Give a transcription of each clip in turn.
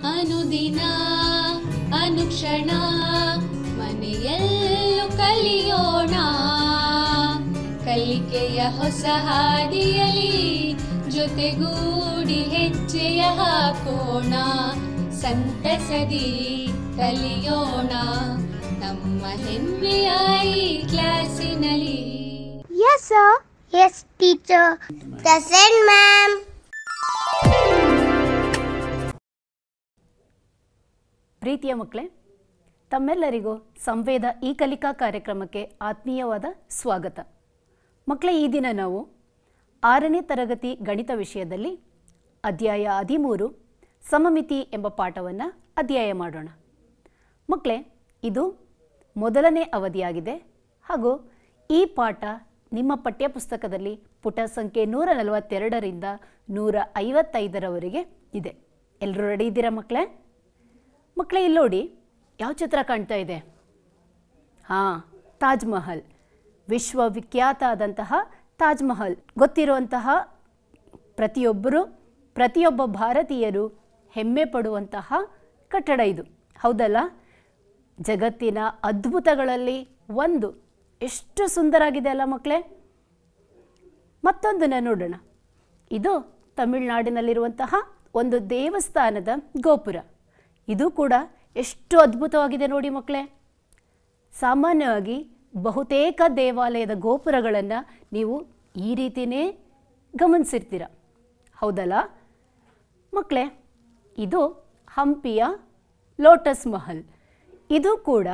ಅನುದಿನ ಅನುಕ್ಷಣ ಮನೆಯಲ್ಲೂ ಕಲಿಯೋಣ, ಕಲಿಕೆಯ ಹೊಸ ಹಾದಿಯಲಿ ಜೊತೆಗೂಡಿ ಹೆಜ್ಜೆಯ ಹಾಕೋಣ, ಸಂತಸದಿ ಕಲಿಯೋಣ ನಮ್ಮ ಹೆಮ್ಮೆಯ ಈ ಕ್ಲಾಸಿನಲ್ಲಿ. Yes sir. Yes teacher. Present ma'am. ಪ್ರೀತಿಯ ಮಕ್ಕಳೇ, ತಮ್ಮೆಲ್ಲರಿಗೂ ಸಂವೇದ ಈ ಕಲಿಕಾ ಕಾರ್ಯಕ್ರಮಕ್ಕೆ ಆತ್ಮೀಯವಾದ ಸ್ವಾಗತ. ಮಕ್ಕಳೇ, ಈ ದಿನ ನಾವು 6ನೇ ತರಗತಿ ಗಣಿತ ವಿಷಯದಲ್ಲಿ ಅಧ್ಯಾಯ 13 ಸಮಮಿತಿ ಎಂಬ ಪಾಠವನ್ನು ಅಧ್ಯಯನ ಮಾಡೋಣ. ಮಕ್ಕಳೇ, ಇದು ಮೊದಲನೇ ಅವಧಿಯಾಗಿದೆ ಹಾಗೂ ಈ ಪಾಠ ನಿಮ್ಮ ಪಠ್ಯಪುಸ್ತಕದಲ್ಲಿ ಪುಟ ಸಂಖ್ಯೆ 142ರಿಂದ 155ರವರೆಗೆ ಇದೆ. ಎಲ್ಲರೂ ರೆಡಿ ಇದ್ದೀರಾ ಮಕ್ಕಳೇ? ಮಕ್ಕಳೇ, ಇಲ್ಲಿ ನೋಡಿ, ಯಾವ ಚಿತ್ರ ಕಾಣ್ತಾ ಇದೆ? ಹಾಂ, ತಾಜ್ ಮಹಲ್, ವಿಶ್ವವಿಖ್ಯಾತ ಆದಂತಹ ತಾಜ್ ಮಹಲ್. ಗೊತ್ತಿರುವಂತಹ ಪ್ರತಿಯೊಬ್ಬ ಭಾರತೀಯರು ಹೆಮ್ಮೆ ಪಡುವಂತಹ ಕಟ್ಟಡ ಇದು, ಹೌದಲ್ಲ? ಜಗತ್ತಿನ ಅದ್ಭುತಗಳಲ್ಲಿ ಒಂದು. ಎಷ್ಟು ಸುಂದರವಾಗಿದೆ ಅಲ್ಲ ಮಕ್ಕಳೇ? ಮತ್ತೊಂದನ್ನು ನೋಡೋಣ. ಇದು ತಮಿಳುನಾಡಿನಲ್ಲಿರುವಂತಹ ಒಂದು ದೇವಸ್ಥಾನದ ಗೋಪುರ. ಇದು ಕೂಡ ಎಷ್ಟು ಅದ್ಭುತವಾಗಿದೆ ನೋಡಿ ಮಕ್ಕಳೇ. ಸಾಮಾನ್ಯವಾಗಿ ಬಹುತೇಕ ದೇವಾಲಯದ ಗೋಪುರಗಳನ್ನು ನೀವು ಈ ರೀತಿಯೇ ಗಮನಿಸಿರ್ತೀರ, ಹೌದಲ್ಲ ಮಕ್ಕಳೇ? ಇದು ಹಂಪಿಯ ಲೋಟಸ್ ಮಹಲ್. ಇದು ಕೂಡ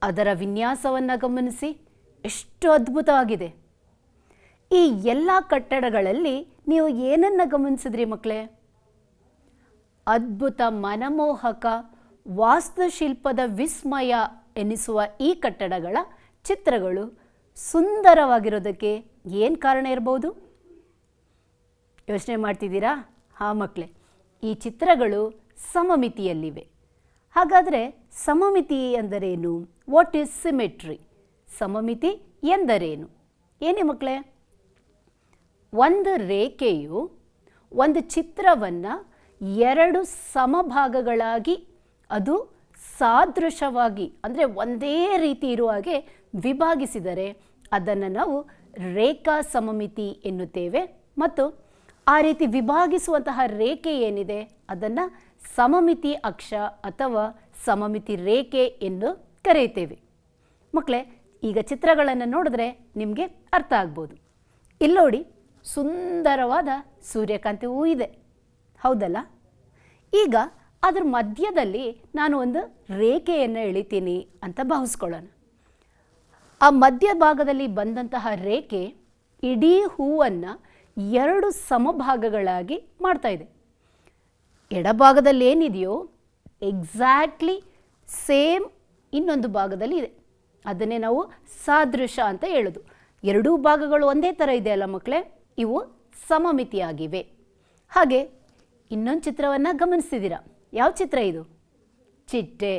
ಅದರ ವಿನ್ಯಾಸವನ್ನು ಗಮನಿಸಿ ಎಷ್ಟು ಅದ್ಭುತವಾಗಿದೆ. ಈ ಎಲ್ಲ ಕಟ್ಟಡಗಳಲ್ಲಿ ನೀವು ಏನನ್ನು ಗಮನಿಸಿದ್ರಿ ಮಕ್ಕಳೇ? ಅದ್ಭುತ, ಮನಮೋಹಕ ವಾಸ್ತುಶಿಲ್ಪದ ವಿಸ್ಮಯ ಎನಿಸುವ ಈ ಕಟ್ಟಡಗಳ ಚಿತ್ರಗಳು ಸುಂದರವಾಗಿರೋದಕ್ಕೆ ಏನು ಕಾರಣ ಇರ್ಬೋದು? ಯೋಚನೆ ಮಾಡ್ತಿದ್ದೀರಾ? ಹಾಂ ಮಕ್ಕಳೇ, ಈ ಚಿತ್ರಗಳು ಸಮಮಿತಿಯಲ್ಲಿವೆ. ಹಾಗಾದರೆ ಸಮಮಿತಿ ಎಂದರೇನು? What is symmetry? ಸಮಮಿತಿ ಎಂದರೇನು? ಏನೇ ಮಕ್ಕಳೇ? ಒಂದು ರೇಖೆಯು ಒಂದು ಚಿತ್ರವನ್ನು 2 ಸಮಭಾಗಗಳಾಗಿ ಅದು ಸಾದೃಶವಾಗಿ ಅಂದರೆ ಒಂದೇ ರೀತಿ ಇರುವ ಹಾಗೆ ವಿಭಾಗಿಸಿದರೆ ಅದನ್ನು ನಾವು ರೇಖಾ ಸಮಮಿತಿ ಎನ್ನುತ್ತೇವೆ. ಮತ್ತು ಆ ರೀತಿ ವಿಭಾಗಿಸುವಂತಹ ರೇಖೆ ಏನಿದೆ ಅದನ್ನು ಸಮಮಿತಿ ಅಕ್ಷ ಅಥವಾ ಸಮಮಿತಿ ರೇಖೆ ಎಂದು ಕರೆಯುತ್ತೇವೆ. ಮಕ್ಕಳೇ, ಈಗ ಚಿತ್ರಗಳನ್ನು ನೋಡಿದ್ರೆ ನಿಮಗೆ ಅರ್ಥ ಆಗ್ಬೋದು. ಇಲ್ಲಿ ನೋಡಿ, ಸುಂದರವಾದ ಸೂರ್ಯಕಾಂತಿಯೂ ಇದೆ, ಹೌದಲ್ಲ? ಈಗ ಅದ್ರ ಮಧ್ಯದಲ್ಲಿ ನಾನು ಒಂದು ರೇಖೆಯನ್ನು ಎಳಿತೀನಿ ಅಂತ ಭಾವಿಸ್ಕೊಳ್ಳೋಣ. ಆ ಮಧ್ಯಭಾಗದಲ್ಲಿ ಬಂದಂತಹ ರೇಖೆ ಇಡೀ ಹೂವನ್ನು 2 ಸಮಭಾಗಗಳಾಗಿ ಮಾಡ್ತಾ ಇದೆ. ಎಡಭಾಗದಲ್ಲಿ ಏನಿದೆಯೋ ಎಕ್ಸಾಕ್ಟ್ಲಿ ಸೇಮ್ ಇನ್ನೊಂದು ಭಾಗದಲ್ಲಿ ಇದೆ. ಅದನ್ನೇ ನಾವು ಸಾದೃಶ ಅಂತ ಹೇಳೋದು. 2 ಭಾಗಗಳು ಒಂದೇ ಥರ ಇದೆ ಅಲ್ಲ ಮಕ್ಕಳೇ? ಇವು ಸಮಮಿತಿಯಾಗಿವೆ. ಹಾಗೆ ಇನ್ನೊಂದು ಚಿತ್ರವನ್ನು ಗಮನಿಸಿದ್ದೀರಾ? ಯಾವ ಚಿತ್ರ ಇದು? ಚಿಟ್ಟೆ.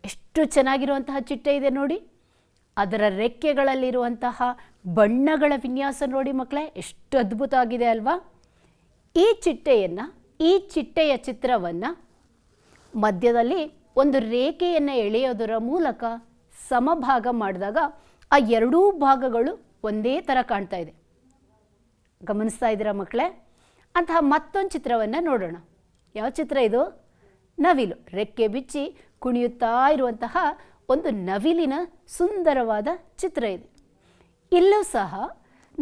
ಎಷ್ಟು ಚೆನ್ನಾಗಿರುವಂತಹ ಚಿಟ್ಟೆ ಇದೆ ನೋಡಿ. ಅದರ ರೆಕ್ಕೆಗಳಲ್ಲಿರುವಂತಹ ಬಣ್ಣಗಳ ವಿನ್ಯಾಸ ನೋಡಿ ಮಕ್ಕಳೇ, ಎಷ್ಟು ಅದ್ಭುತವಾಗಿದೆ ಅಲ್ವಾ? ಈ ಚಿಟ್ಟೆಯ ಚಿತ್ರವನ್ನು ಮಧ್ಯದಲ್ಲಿ ಒಂದು ರೇಖೆಯನ್ನು ಎಳೆಯೋದರ ಮೂಲಕ ಸಮಭಾಗ ಮಾಡಿದಾಗ ಆ 2 ಭಾಗಗಳು ಒಂದೇ ಥರ ಕಾಣ್ತಾ ಇದೆ. ಗಮನಿಸ್ತಾ ಇದ್ದೀರಾ ಮಕ್ಕಳೇ? ಅಂತಹ ಮತ್ತೊಂದು ಚಿತ್ರವನ್ನು ನೋಡೋಣ. ಯಾವ ಚಿತ್ರ ಇದು? ನವಿಲು. ರೆಕ್ಕೆ ಬಿಚ್ಚಿ ಕುಣಿಯುತ್ತಾ ಇರುವಂತಹ ಒಂದು ನವಿಲಿನ ಸುಂದರವಾದ ಚಿತ್ರ ಇದೆ. ಇಲ್ಲೂ ಸಹ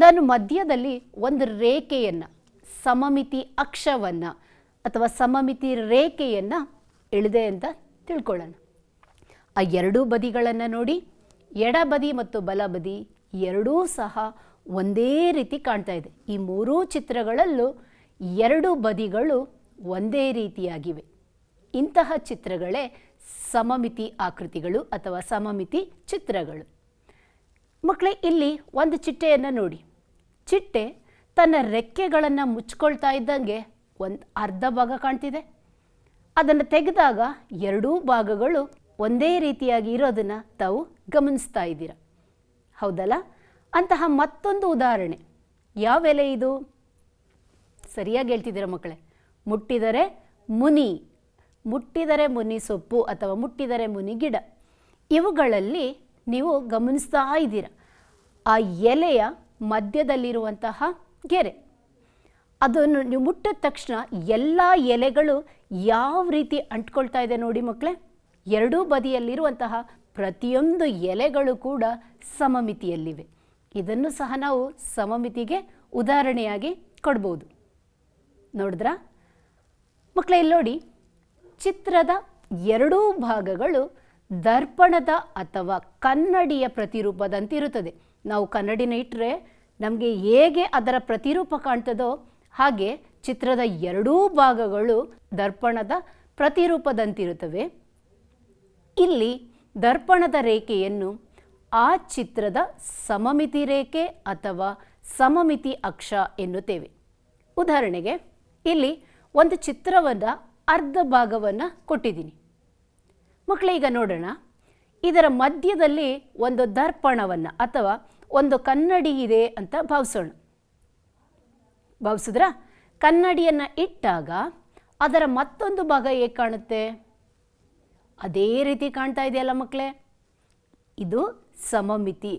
ನಾನು ಮಧ್ಯದಲ್ಲಿ ಒಂದು ರೇಖೆಯನ್ನು, ಸಮಮಿತಿ ಅಕ್ಷವನ್ನು ಅಥವಾ ಸಮಮಿತಿ ರೇಖೆಯನ್ನು ಎಳೆದೆ ಅಂತ ತಿಳ್ಕೊಳ್ಳೋಣ. ಆ 2 ಬದಿಗಳನ್ನು ನೋಡಿ, ಎಡಬದಿ ಮತ್ತು ಬಲಬದಿ ಎರಡೂ ಸಹ ಒಂದೇ ರೀತಿ ಕಾಣ್ತಾ ಇದೆ. ಈ 3 ಚಿತ್ರಗಳಲ್ಲೂ 2 ಬದಿಗಳು ಒಂದೇ ರೀತಿಯಾಗಿವೆ. ಇಂತಹ ಚಿತ್ರಗಳೇ ಸಮಮಿತಿ ಆಕೃತಿಗಳು ಅಥವಾ ಸಮಮಿತಿ ಚಿತ್ರಗಳು. ಮಕ್ಕಳೇ, ಇಲ್ಲಿ ಒಂದು ಚಿಟ್ಟೆಯನ್ನು ನೋಡಿ. ಚಿಟ್ಟೆ ತನ್ನ ರೆಕ್ಕೆಗಳನ್ನು ಮುಚ್ಕೊಳ್ತಾ ಇದ್ದಂಗೆ ಒಂದು ಅರ್ಧ ಭಾಗ ಕಾಣ್ತಿದೆ. ಅದನ್ನು ತೆಗೆದಾಗ 2 ಭಾಗಗಳು ಒಂದೇ ರೀತಿಯಾಗಿ ಇರೋದನ್ನು ತಾವು ಗಮನಿಸ್ತಾ ಇದ್ದೀರ, ಹೌದಲ್ಲ? ಅಂತಹ ಮತ್ತೊಂದು ಉದಾಹರಣೆ. ಯಾವ ಎಲೆ ಇದು? ಸರಿಯಾಗಿ ಹೇಳ್ತಿದ್ದೀರ ಮಕ್ಕಳೇ. ಮುಟ್ಟಿದರೆ ಮುನಿ. ಮುಟ್ಟಿದರೆ ಮುನಿ ಸೊಪ್ಪು ಅಥವಾ ಮುಟ್ಟಿದರೆ ಮುನಿ ಗಿಡ. ಇವುಗಳಲ್ಲಿ ನೀವು ಗಮನಿಸ್ತಾ ಇದ್ದೀರ ಆ ಎಲೆಯ ಮಧ್ಯದಲ್ಲಿರುವಂತಹ ಗೆರೆ. ಅದನ್ನು ನೀವು ಮುಟ್ಟಿದ ತಕ್ಷಣ ಎಲ್ಲ ಎಲೆಗಳು ಯಾವ ರೀತಿ ಅಂಟ್ಕೊಳ್ತಾ ಇದೆ ನೋಡಿ ಮಕ್ಕಳೇ. ಎರಡೂ ಬದಿಯಲ್ಲಿರುವಂತಹ ಪ್ರತಿಯೊಂದು ಎಲೆಗಳು ಕೂಡ ಸಮಮಿತಿಯಲ್ಲಿವೆ. ಇದನ್ನು ಸಹ ನಾವು ಸಮಮಿತಿಗೆ ಉದಾಹರಣೆಯಾಗಿ ಕೊಡ್ಬೋದು. ನೋಡಿದ್ರಾ ಮಕ್ಕಳೇ, ಇಲ್ಲಿ ನೋಡಿ, ಚಿತ್ರದ ಎರಡೂ ಭಾಗಗಳು ದರ್ಪಣದ ಅಥವಾ ಕನ್ನಡಿಯ ಪ್ರತಿರೂಪದಂತಿರುತ್ತದೆ. ನಾವು ಕನ್ನಡಿನ ಇಟ್ಟರೆ ನಮಗೆ ಹೇಗೆ ಅದರ ಪ್ರತಿರೂಪ ಕಾಣ್ತದೋ ಹಾಗೆ ಚಿತ್ರದ ಎರಡೂ ಭಾಗಗಳು ದರ್ಪಣದ ಪ್ರತಿರೂಪದಂತಿರುತ್ತವೆ. ಇಲ್ಲಿ ದರ್ಪಣದ ರೇಖೆಯನ್ನು ಆ ಚಿತ್ರದ ಸಮಮಿತಿ ರೇಖೆ ಅಥವಾ ಸಮಮಿತಿ ಅಕ್ಷ ಎನ್ನುತ್ತೇವೆ. ಉದಾಹರಣೆಗೆ ಇಲ್ಲಿ ಒಂದು ಚಿತ್ರವನ್ನು ಅರ್ಧ ಭಾಗವನ್ನು ಕೊಟ್ಟಿದ್ದೀನಿ ಮಕ್ಕಳೇ. ಈಗ ನೋಡೋಣ, ಇದರ ಮಧ್ಯದಲ್ಲಿ ಒಂದು ದರ್ಪಣವನ್ನು ಅಥವಾ ಒಂದು ಕನ್ನಡಿ ಇದೆ ಅಂತ ಭಾವಿಸಿದ್ರಾ? ಕನ್ನಡಿಯನ್ನು ಇಟ್ಟಾಗ ಅದರ ಮತ್ತೊಂದು ಭಾಗ ಹೇಗೆ ಕಾಣುತ್ತೆ? ಅದೇ ರೀತಿ ಕಾಣ್ತಾ ಇದೆಯಲ್ಲ ಮಕ್ಕಳೇ. ಇದು ಸಮಮಿತಿ.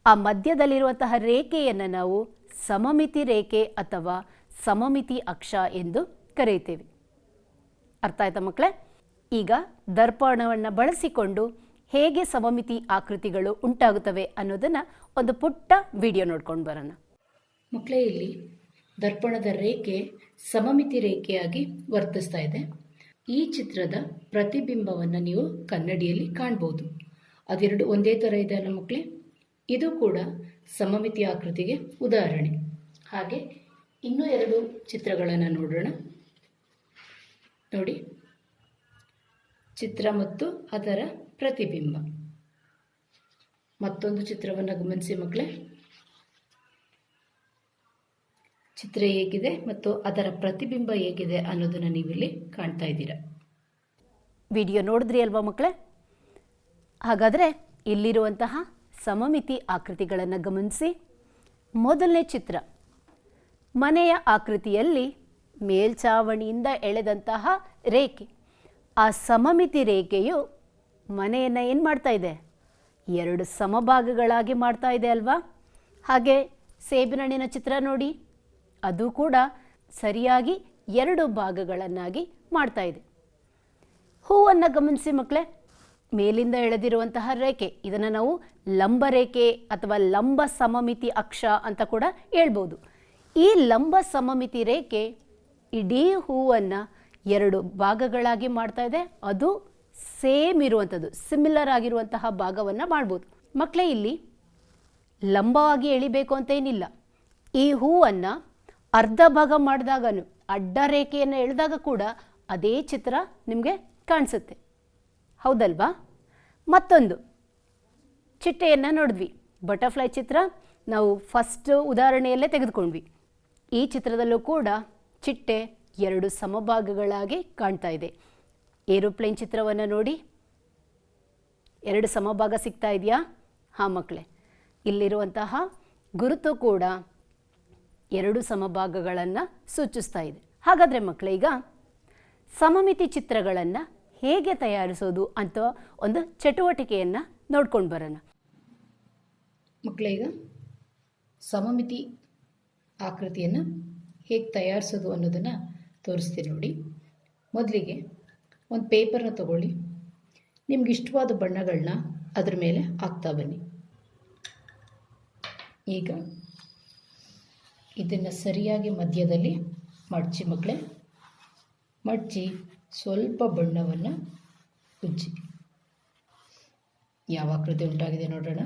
ಆ ಮಧ್ಯದಲ್ಲಿರುವಂತಹ ರೇಖೆಯನ್ನು ನಾವು ಸಮಮಿತಿ ರೇಖೆ ಅಥವಾ ಸಮಮಿತಿ ಅಕ್ಷ ಎಂದು ಕರೆಯುತ್ತೇವೆ. ಅರ್ಥ ಆಯ್ತಾ ಮಕ್ಕಳೇ? ಈಗ ದರ್ಪಣವನ್ನು ಬಳಸಿಕೊಂಡು ಹೇಗೆ ಸಮಮಿತಿ ಆಕೃತಿಗಳು ಉಂಟಾಗುತ್ತವೆ ಅನ್ನೋದನ್ನು ಒಂದು ಪುಟ್ಟ ವಿಡಿಯೋ ನೋಡ್ಕೊಂಡು ಬರೋಣ ಮಕ್ಕಳೇ. ಇಲ್ಲಿ ದರ್ಪಣದ ರೇಖೆ ಸಮಮಿತಿ ರೇಖೆಯಾಗಿ ವರ್ತಿಸ್ತಾ ಇದೆ. ಈ ಚಿತ್ರದ ಪ್ರತಿಬಿಂಬವನ್ನು ನೀವು ಕನ್ನಡಿಯಲ್ಲಿ ಕಾಣ್ಬೋದು. ಅದೆರಡು ಒಂದೇ ಥರ ಇದೆ ಅಲ್ಲ ಮಕ್ಕಳೇ. ಇದು ಕೂಡ ಸಮಮಿತಿ ಆಕೃತಿಗೆ ಉದಾಹರಣೆ. ಹಾಗೆ ಇನ್ನೂ ಎರಡು ಚಿತ್ರಗಳನ್ನು ನೋಡೋಣ. ನೋಡಿ, ಚಿತ್ರ ಮತ್ತು ಅದರ ಪ್ರತಿಬಿಂಬ. ಮತ್ತೊಂದು ಚಿತ್ರವನ್ನು ಗಮನಿಸಿ ಮಕ್ಕಳೇ. ಚಿತ್ರ ಹೇಗಿದೆ ಮತ್ತು ಅದರ ಪ್ರತಿಬಿಂಬ ಹೇಗಿದೆ ಅನ್ನೋದನ್ನು ನೀವಿಲ್ಲಿ ಕಾಣ್ತಾ ಇದ್ದೀರಾ. ವಿಡಿಯೋ ನೋಡಿದ್ರಿ ಅಲ್ವಾ ಮಕ್ಕಳೇ? ಹಾಗಾದರೆ ಇಲ್ಲಿರುವಂತಹ ಸಮಮಿತಿ ಆಕೃತಿಗಳನ್ನು ಗಮನಿಸಿ. ಮೊದಲನೇ ಚಿತ್ರ, ಮನೆಯ ಆಕೃತಿಯಲ್ಲಿ ಮೇಲ್ಛಾವಣಿಯಿಂದ ಎಳೆದಂತಹ ರೇಖೆ. ಆ ಸಮಮಿತಿ ರೇಖೆಯು ಮನೆಯನ್ನು ಏನು ಮಾಡ್ತಾ ಇದೆ? ಎರಡು ಸಮಭಾಗಗಳಾಗಿ ಮಾಡ್ತಾ ಇದೆ ಅಲ್ವಾ? ಹಾಗೆ ಸೇಬಿನ ಹಣ್ಣಿನ ಚಿತ್ರ ನೋಡಿ, ಅದು ಕೂಡ ಸರಿಯಾಗಿ ಎರಡು ಭಾಗಗಳನ್ನಾಗಿ ಮಾಡ್ತಾ ಇದೆ. ಹೂವನ್ನು ಗಮನಿಸಿ ಮಕ್ಕಳೇ. ಮೇಲಿಂದ ಎಳೆದಿರುವಂತಹ ರೇಖೆ, ಇದನ್ನು ನಾವು ಲಂಬ ರೇಖೆ ಅಥವಾ ಲಂಬ ಸಮಮಿತಿ ಅಕ್ಷ ಅಂತ ಕೂಡ ಹೇಳ್ಬೋದು. ಈ ಲಂಬ ಸಮಮಿತಿ ರೇಖೆ ಇಡೀ ಹೂವನ್ನು ಎರಡು ಭಾಗಗಳಾಗಿ ಮಾಡ್ತಾ ಇದೆ. ಅದು ಸೇಮ್ ಇರುವಂಥದ್ದು, ಸಿಮಿಲರ್ ಆಗಿರುವಂತಹ ಭಾಗವನ್ನು ಮಾಡ್ಬೋದು ಮಕ್ಕಳೇ. ಇಲ್ಲಿ ಲಂಬವಾಗಿ ಎಳಿಬೇಕು ಅಂತ ಏನಿಲ್ಲ. ಈ ಹೂವನ್ನು ಅರ್ಧ ಭಾಗ ಮಾಡಿದಾಗನು ಅಡ್ಡ ರೇಖೆಯನ್ನು ಎಳೆದಾಗ ಕೂಡ ಅದೇ ಚಿತ್ರ ನಿಮಗೆ ಕಾಣಿಸುತ್ತೆ, ಹೌದಲ್ವಾ? ಮತ್ತೊಂದು ಚಿಟ್ಟೆಯನ್ನು ನೋಡಿದ್ವಿ, ಬಟರ್ಫ್ಲೈ ಚಿತ್ರ ನಾವು ಫಸ್ಟ್ ಉದಾಹರಣೆಯಲ್ಲೇ ತೆಗೆದುಕೊಂಡ್ವಿ. ಈ ಚಿತ್ರದಲ್ಲೂ ಕೂಡ ಚಿಟ್ಟೆ ಎರಡು ಸಮಭಾಗಗಳಾಗಿ ಕಾಣ್ತಾ ಇದೆ. ಏರೋಪ್ಲೇನ್ ಚಿತ್ರವನ್ನು ನೋಡಿ, ಎರಡು ಸಮಭಾಗ ಸಿಗ್ತಾ ಇದೆಯಾ? ಹಾಂ ಮಕ್ಕಳೇ, ಇಲ್ಲಿರುವಂತಹ ಗುರುತು ಕೂಡ ಎರಡು ಸಮಭಾಗಗಳನ್ನು ಸೂಚಿಸ್ತಾ ಇದೆ. ಹಾಗಾದರೆ ಮಕ್ಕಳೇ, ಈಗ ಸಮಮಿತಿ ಚಿತ್ರಗಳನ್ನು ಹೇಗೆ ತಯಾರಿಸೋದು ಅಂತ ಒಂದು ಚಟುವಟಿಕೆಯನ್ನು ನೋಡ್ಕೊಂಡು ಬರೋಣ ಮಕ್ಕಳೇ. ಈಗ ಸಮಮಿತಿ ಆಕೃತಿಯನ್ನು ಹೇಗೆ ತಯಾರಿಸೋದು ಅನ್ನೋದನ್ನು ತೋರಿಸ್ತೀನಿ ನೋಡಿ. ಮೊದಲಿಗೆ ಒಂದು ಪೇಪರ್ನ ತಗೊಳ್ಳಿ, ನಿಮ್ಗೆ ಇಷ್ಟವಾದ ಬಣ್ಣಗಳನ್ನ ಅದ್ರ ಮೇಲೆ ಹಾಕ್ತಾ ಬನ್ನಿ. ಈಗ ಇದನ್ನು ಸರಿಯಾಗಿ ಮಧ್ಯದಲ್ಲಿ ಮಡಚಿ ಮಕ್ಕಳೇ. ಮಡಚಿ ಸ್ವಲ್ಪ ಬಣ್ಣವನ್ನು ಉಜ್ಜಿ. ಯಾವ ಆಕೃತಿ ಉಂಟಾಗಿದೆ ನೋಡೋಣ.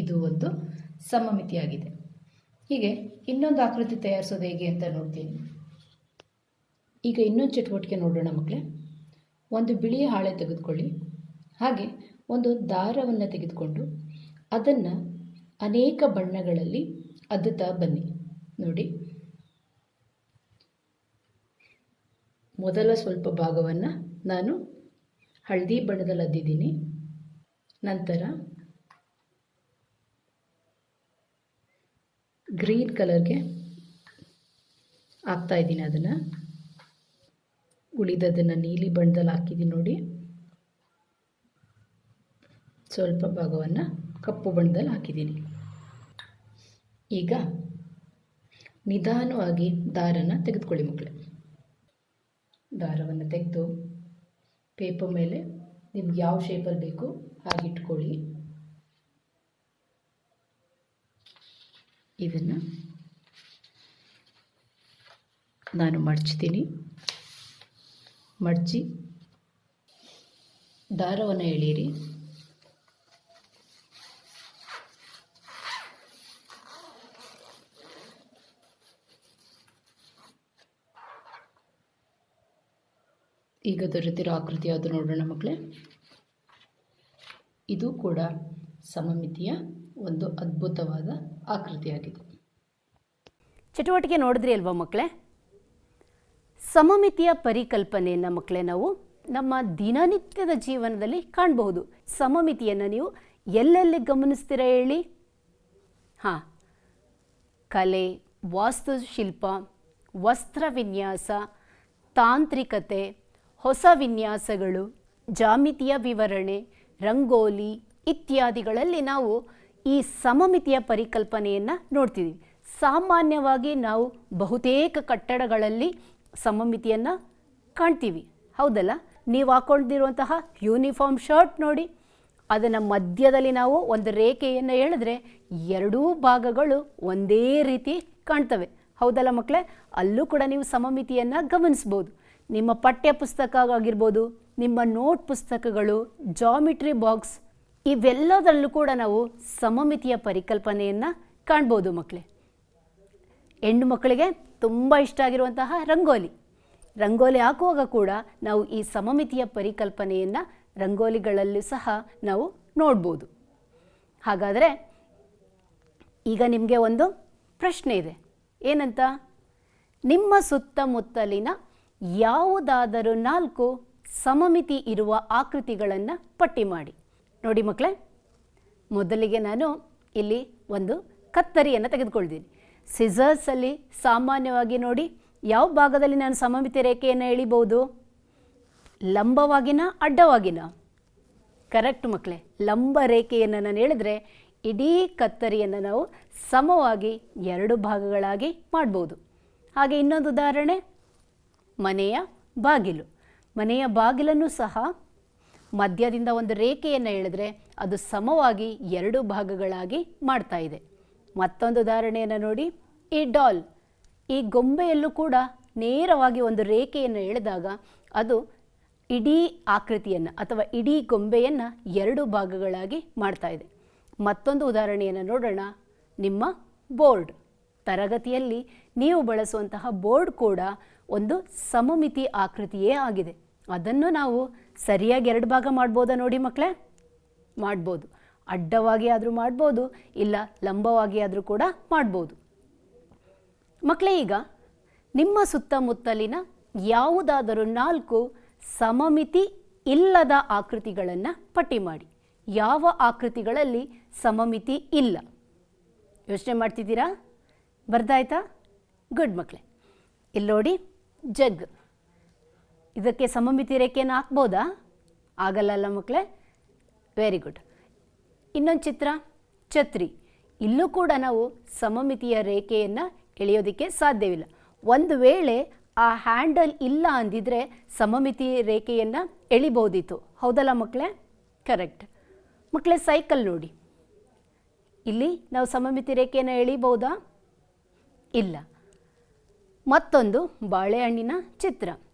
ಇದು ಒಂದು ಸಮಮಿತಿಯಾಗಿದೆ. ಹೀಗೆ ಇನ್ನೊಂದು ಆಕೃತಿ ತಯಾರಿಸೋದು ಹೇಗೆ ಅಂತ ನೋಡ್ತೀನಿ. ಈಗ ಇನ್ನೊಂದು ಚಟುವಟಿಕೆ ನೋಡೋಣ ಮಕ್ಕಳೇ. ಒಂದು ಬಿಳಿ ಹಾಳೆ ತೆಗೆದುಕೊಳ್ಳಿ. ಹಾಗೆ ಒಂದು ದಾರವನ್ನು ತೆಗೆದುಕೊಂಡು ಅದನ್ನು ಅನೇಕ ಬಣ್ಣಗಳಲ್ಲಿ ಅದ್ದುತ್ತಾ ಬನ್ನಿ. ನೋಡಿ, ಮೊದಲ ಸ್ವಲ್ಪ ಭಾಗವನ್ನು ನಾನು ಹಳದಿ ಬಣ್ಣದಲ್ಲಿ ಅದ್ದಿದ್ದೀನಿ. ನಂತರ ಗ್ರೀನ್ ಕಲರ್ಗೆ ಹಾಕ್ತಾ ಇದ್ದೀನಿ. ಅದನ್ನು ಉಳಿದದನ್ನು ನೀಲಿ ಬಣ್ಣದಲ್ಲಿ ಹಾಕಿದ್ದೀನಿ ನೋಡಿ. ಸ್ವಲ್ಪ ಭಾಗವನ್ನು ಕಪ್ಪು ಬಣ್ಣದಲ್ಲಿ ಹಾಕಿದ್ದೀನಿ. ಈಗ ನಿಧಾನವಾಗಿ ದಾರನ ತೆಗೆದುಕೊಳ್ಳಿ ಮಕ್ಕಳೇ. ದಾರವನ್ನು ತೆಗೆದು ಪೇಪರ್ ಮೇಲೆ ನಿಮ್ಗೆ ಯಾವ ಶೇಪಲ್ಲಿ ಬೇಕು ಹಾಗಿಟ್ಕೊಳ್ಳಿ. ಇದನ್ನು ನಾನು ಮಡಚ್ತೀನಿ. ಮಡಚಿ ದಾರವನ್ನು ಎಳೀರಿ. ಈಗ ದೊರೆತಿರೋ ಆಕೃತಿ ಯಾವುದು ನೋಡೋಣ ಮಕ್ಕಳೇ. ಇದು ಕೂಡ ಸಮಮಿತಿಯ ಒಂದು ಅದ್ಭುತವಾದ ಆಕೃತಿಯಾಗಿದೆ. ಚಟುವಟಿಕೆ ನೋಡಿದ್ರಿ ಅಲ್ವಾ ಮಕ್ಕಳೇ? ಸಮಮಿತಿಯ ಪರಿಕಲ್ಪನೆಯನ್ನು ಮಕ್ಕಳೇ ನಾವು ನಮ್ಮ ದಿನನಿತ್ಯದ ಜೀವನದಲ್ಲಿ ಕಾಣಬಹುದು. ಸಮಮಿತಿಯನ್ನು ನೀವು ಎಲ್ಲೆಲ್ಲಿ ಗಮನಿಸ್ತೀರಾ ಹೇಳಿ? ಹಾಂ, ಕಲೆ, ವಾಸ್ತುಶಿಲ್ಪ, ವಸ್ತ್ರ ವಿನ್ಯಾಸ, ತಾಂತ್ರಿಕತೆ, ಹೊಸ ವಿನ್ಯಾಸಗಳು, ಜಾಮಿತಿಯ ವಿವರಣೆ, ರಂಗೋಲಿ ಇತ್ಯಾದಿಗಳಲ್ಲಿ ನಾವು ಈ ಸಮಮಿತಿಯ ಪರಿಕಲ್ಪನೆಯನ್ನು ನೋಡ್ತಿದ್ದೀವಿ. ಸಾಮಾನ್ಯವಾಗಿ ನಾವು ಬಹುತೇಕ ಕಟ್ಟಡಗಳಲ್ಲಿ ಸಮಮಿತಿಯನ್ನು ಕಾಣ್ತೀವಿ, ಹೌದಲ್ಲ? ನೀವು ಹಾಕ್ಕೊಂಡಿರುವಂತಹ ಯೂನಿಫಾರ್ಮ್ ಶರ್ಟ್ ನೋಡಿ, ಅದನ್ನು ಮಧ್ಯದಲ್ಲಿ ನಾವು ಒಂದು ರೇಖೆಯನ್ನು ಎಳೆದ್ರೆ ಎರಡೂ ಭಾಗಗಳು ಒಂದೇ ರೀತಿ ಕಾಣ್ತವೆ, ಹೌದಲ್ಲ ಮಕ್ಕಳೇ? ಅಲ್ಲೂ ಕೂಡ ನೀವು ಸಮಮಿತಿಯನ್ನು ಗಮನಿಸ್ಬೋದು. ನಿಮ್ಮ ಪಠ್ಯ ಪುಸ್ತಕ ಆಗಿರ್ಬೋದು, ನಿಮ್ಮ ನೋಟ್ ಪುಸ್ತಕಗಳು, ಜಾಮಿಟ್ರಿ ಬಾಕ್ಸ್, ಇವೆಲ್ಲದರಲ್ಲೂ ಕೂಡ ನಾವು ಸಮಮಿತಿಯ ಪರಿಕಲ್ಪನೆಯನ್ನು ಕಾಣ್ಬೋದು ಮಕ್ಕಳೇ. ಹೆಣ್ಣು ಮಕ್ಕಳಿಗೆ ತುಂಬ ಇಷ್ಟ ಆಗಿರುವಂತಹ ರಂಗೋಲಿ ಹಾಕುವಾಗ ಕೂಡ ನಾವು ಈ ಸಮಮಿತಿಯ ಪರಿಕಲ್ಪನೆಯನ್ನು ರಂಗೋಲಿಗಳಲ್ಲೂ ಸಹ ನಾವು ನೋಡ್ಬೋದು. ಹಾಗಾದರೆ ಈಗ ನಿಮಗೆ ಒಂದು ಪ್ರಶ್ನೆ ಇದೆ. ಏನಂತ? ನಿಮ್ಮ ಸುತ್ತಮುತ್ತಲಿನ ಯಾವುದಾದರೂ 4 ಸಮಮಿತಿ ಇರುವ ಆಕೃತಿಗಳನ್ನು ಪಟ್ಟಿ ಮಾಡಿ. ನೋಡಿ ಮಕ್ಕಳೇ, ಮೊದಲಿಗೆ ನಾನು ಇಲ್ಲಿ ಒಂದು ಕತ್ತರಿಯನ್ನು ತೆಗೆದುಕೊಳ್ತೀನಿ. ಸಿಸರ್ಸಲ್ಲಿ ಸಾಮಾನ್ಯವಾಗಿ ನೋಡಿ ಯಾವ ಭಾಗದಲ್ಲಿ ನಾನು ಸಮಮಿತಿ ರೇಖೆಯನ್ನು ಎಳಿಬೋದು? ಲಂಬವಾಗಿನ ಅಡ್ಡವಾಗಿನ? ಕರೆಕ್ಟ್ ಮಕ್ಕಳೇ, ಲಂಬ ರೇಖೆಯನ್ನು ನಾನು ಎಳೆದ್ರೆ ಇಡೀ ಕತ್ತರಿಯನ್ನು ನಾವು ಸಮವಾಗಿ 2 ಭಾಗಗಳಾಗಿ ಮಾಡ್ಬೋದು. ಹಾಗೆ ಇನ್ನೊಂದು ಉದಾಹರಣೆ, ಮನೆಯ ಬಾಗಿಲನ್ನು ಸಹ ಮಧ್ಯದಿಂದ ಒಂದು ರೇಖೆಯನ್ನು ಎಳೆದ್ರೆ ಅದು ಸಮವಾಗಿ 2 ಭಾಗಗಳಾಗಿ ಮಾಡ್ತಾ ಇದೆ. ಮತ್ತೊಂದು ಉದಾಹರಣೆಯನ್ನು ನೋಡಿ, ಈ ಡಾಲ್, ಈ ಗೊಂಬೆಯಲ್ಲೂ ಕೂಡ ನೇರವಾಗಿ ಒಂದು ರೇಖೆಯನ್ನು ಎಳೆದಾಗ ಅದು ಇಡೀ ಆಕೃತಿಯನ್ನು ಅಥವಾ ಇಡೀ ಗೊಂಬೆಯನ್ನು 2 ಭಾಗಗಳಾಗಿ ಮಾಡ್ತಾ ಇದೆ. ಮತ್ತೊಂದು ಉದಾಹರಣೆಯನ್ನು ನೋಡೋಣ, ನಿಮ್ಮ ಬೋರ್ಡ್. ತರಗತಿಯಲ್ಲಿ ನೀವು ಬಳಸುವಂತಹ ಬೋರ್ಡ್ ಕೂಡ ಒಂದು ಸಮಮಿತಿ ಆಕೃತಿಯೇ ಆಗಿದೆ. ಅದನ್ನು ನಾವು ಸರಿಯಾಗಿ 2 ಭಾಗ ಮಾಡ್ಬೋದಾ ನೋಡಿ ಮಕ್ಕಳೇ? ಮಾಡ್ಬೋದು. ಅಡ್ಡವಾಗಿ ಆದರೂ ಮಾಡ್ಬೋದು, ಇಲ್ಲ ಲಂಬವಾಗಿ ಆದರೂ ಕೂಡ ಮಾಡ್ಬೋದು. ಮಕ್ಕಳೇ, ಈಗ ನಿಮ್ಮ ಸುತ್ತಮುತ್ತಲಿನ ಯಾವುದಾದರೂ 4 ಸಮಮಿತಿ ಇಲ್ಲದ ಆಕೃತಿಗಳನ್ನು ಪಟ್ಟಿ ಮಾಡಿ. ಯಾವ ಆಕೃತಿಗಳಲ್ಲಿ ಸಮಮಿತಿ ಇಲ್ಲ? ಯೋಚನೆ ಮಾಡ್ತಿದ್ದೀರಾ? ಬರ್ದಾಯ್ತಾ? ಗುಡ್ ಮಕ್ಕಳೇ. ಇಲ್ಲಿ ನೋಡಿ, ಜಗ್, ಇದಕ್ಕೆ ಸಮಮಿತಿ ರೇಖೆಯನ್ನು ಹಾಕ್ಬೋದಾ? ಆಗಲ್ಲ ಮಕ್ಕಳೇ. Very good. ಇನ್ನೊಂದು ಚಿತ್ರ, ಛತ್ರಿ. ಇಲ್ಲೂ ಕೂಡ ನಾವು ಸಮಮಿತಿಯ ರೇಖೆಯನ್ನು ಎಳೆಯೋದಕ್ಕೆ ಸಾಧ್ಯವಿಲ್ಲ. ಒಂದು ವೇಳೆ ಆ ಹ್ಯಾಂಡಲ್ ಇಲ್ಲ ಅಂದಿದ್ರೆ ಸಮಮಿತಿ ರೇಖೆಯನ್ನು ಎಳಿಬೋದಿತ್ತು, ಹೌದಲ್ಲ ಮಕ್ಕಳೇ? ಕರೆಕ್ಟ್ ಮಕ್ಕಳೇ. ಸೈಕಲ್ ನೋಡಿ, ಇಲ್ಲಿ ನಾವು ಸಮಮಿತಿ ರೇಖೆಯನ್ನು ಎಳಿಬೋದಾ? ಇಲ್ಲ. ಮತ್ತೊಂದು ಬಾಳೆಹಣ್ಣಿನ ಚಿತ್ರ,